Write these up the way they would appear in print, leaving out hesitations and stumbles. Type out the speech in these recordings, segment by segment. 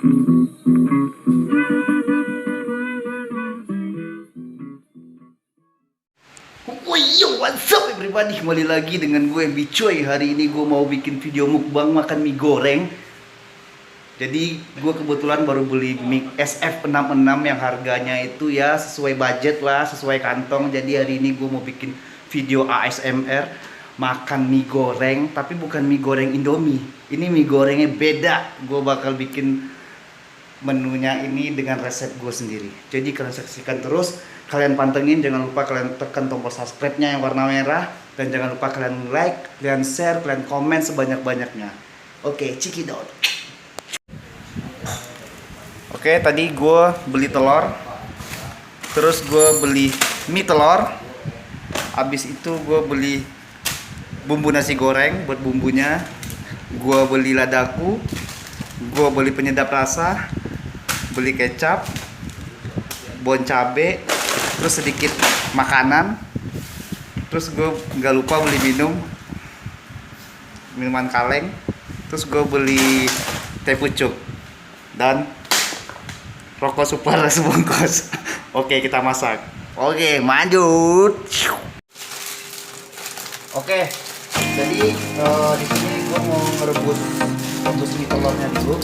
Yo, what's up everybody, kembali lagi dengan gue Bicoy. Hari ini gue mau bikin video mukbang makan mie goreng. Jadi gue kebetulan baru beli mie SF66 yang harganya itu ya sesuai budget lah, sesuai kantong. Jadi hari ini gue mau bikin video ASMR makan mie goreng, tapi bukan mie goreng Indomie. Ini mie gorengnya beda. Gue bakal bikin menunya ini dengan resep gue sendiri. Jadi kalian saksikan terus, kalian pantengin, jangan lupa kalian tekan tombol subscribe-nya yang warna merah, dan jangan lupa kalian like, kalian share, kalian komen sebanyak-banyaknya. Oke, cekidot. Oke, tadi gue beli telur, terus gue beli mie telur, habis itu gue beli bumbu nasi goreng buat bumbunya, gue beli ladaku, gue beli penyedap rasa, beli kecap, bon cabe, terus sedikit makanan, terus gue nggak lupa beli minuman kaleng, terus gue beli teh pucuk dan rokok super sebungkus. Oke, kita masak. Oke, lanjut. Oke, jadi di sini gue mau merebus mie telurnya dulu.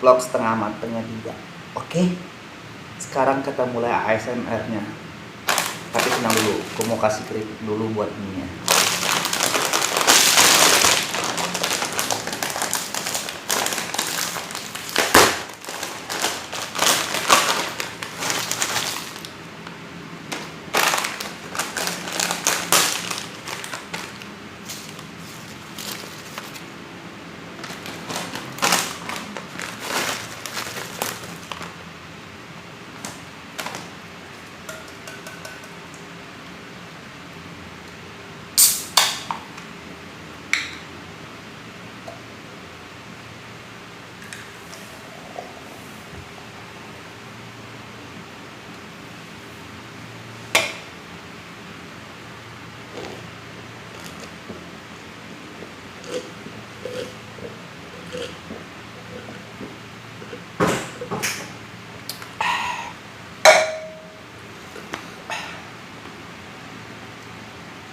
vlog setengah matengnya juga. Oke, sekarang kita mulai ASMR-nya. Tapi tenang dulu, aku mau kasih keripik dulu buat mie-nya.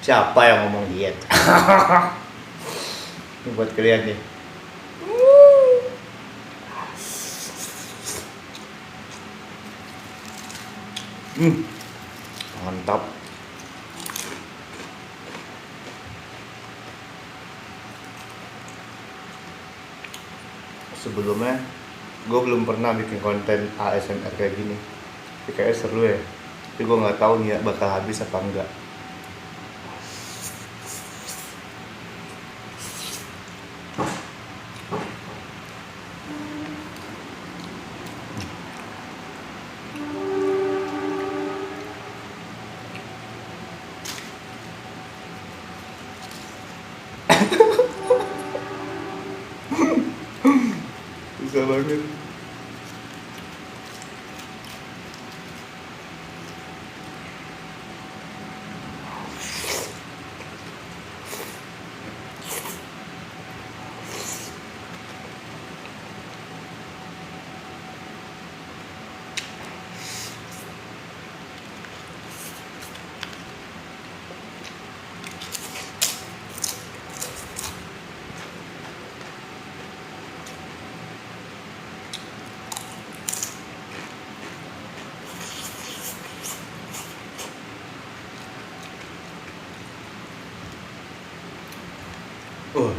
Siapa yang ngomong diet? Ini buat kalian nih. Mantap. Sebelumnya gue belum pernah bikin konten ASMR kayak gini. Tapi kayaknya seru ya. Tapi gue nggak tahu nih ya bakal habis apa enggak. Susah banget.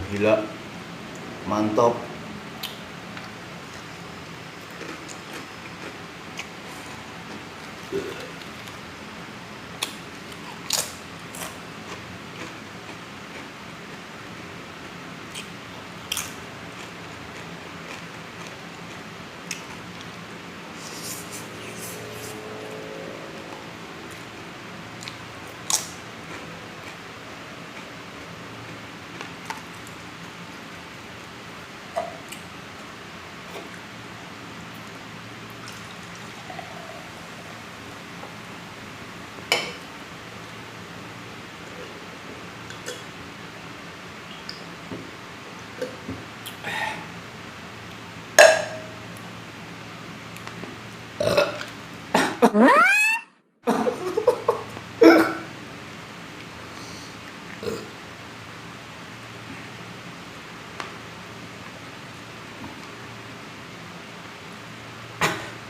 Gila, mantap.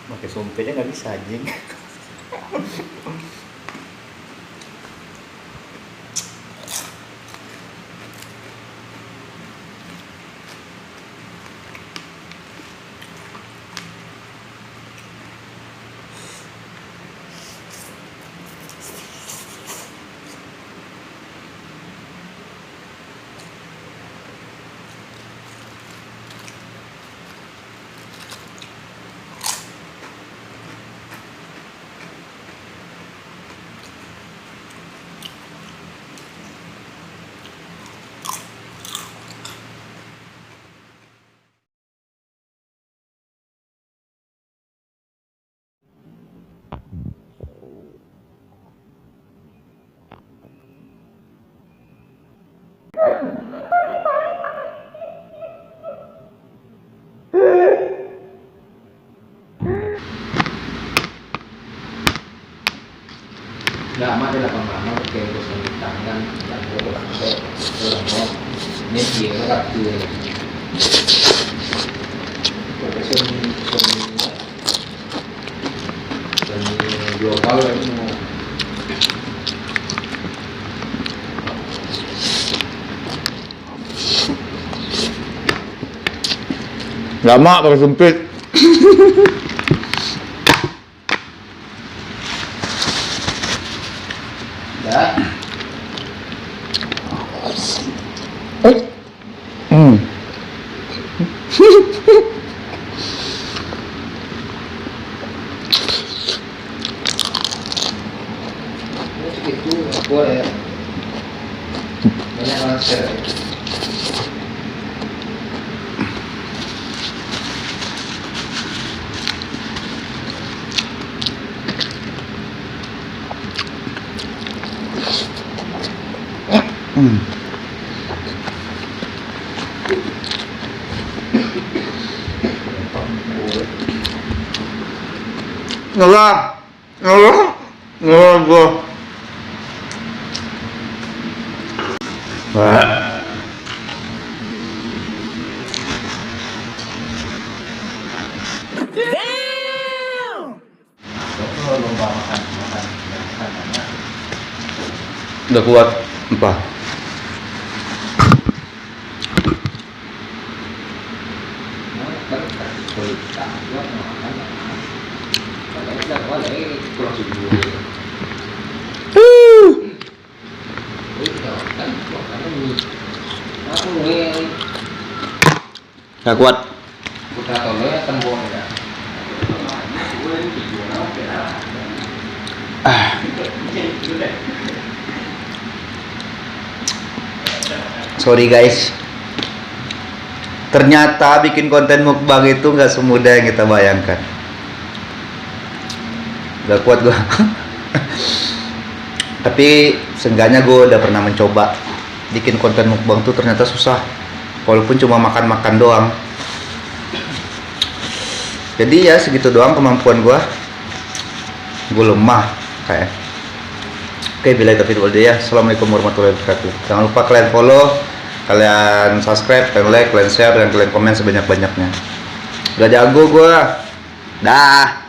Pakai sumpitnya nggak bisa anjing. Lama adalah lama kayak bosan di tangan dan bola ini dia waktu seni global itu mau lama pakai sempit. ya. Itu boleh banyak orang share. Ngelah gua. Wah. Lomba makan. Udah kuat apa? Gak kuat. Sorry guys. Ternyata bikin konten mukbang itu nggak semudah yang kita bayangkan. Gak kuat gua. Tapi seenggaknya gue udah pernah mencoba bikin konten mukbang tuh ternyata susah. Walaupun cuma makan-makan doang. Jadi ya segitu doang kemampuan gua. Gue lemah kayak. Oke, bila itu video ya. Assalamualaikum warahmatullahi wabarakatuh. Jangan lupa kalian follow, kalian subscribe, kalian like, kalian share, dan kalian komen sebanyak-banyaknya. Gak jago gua. Dah.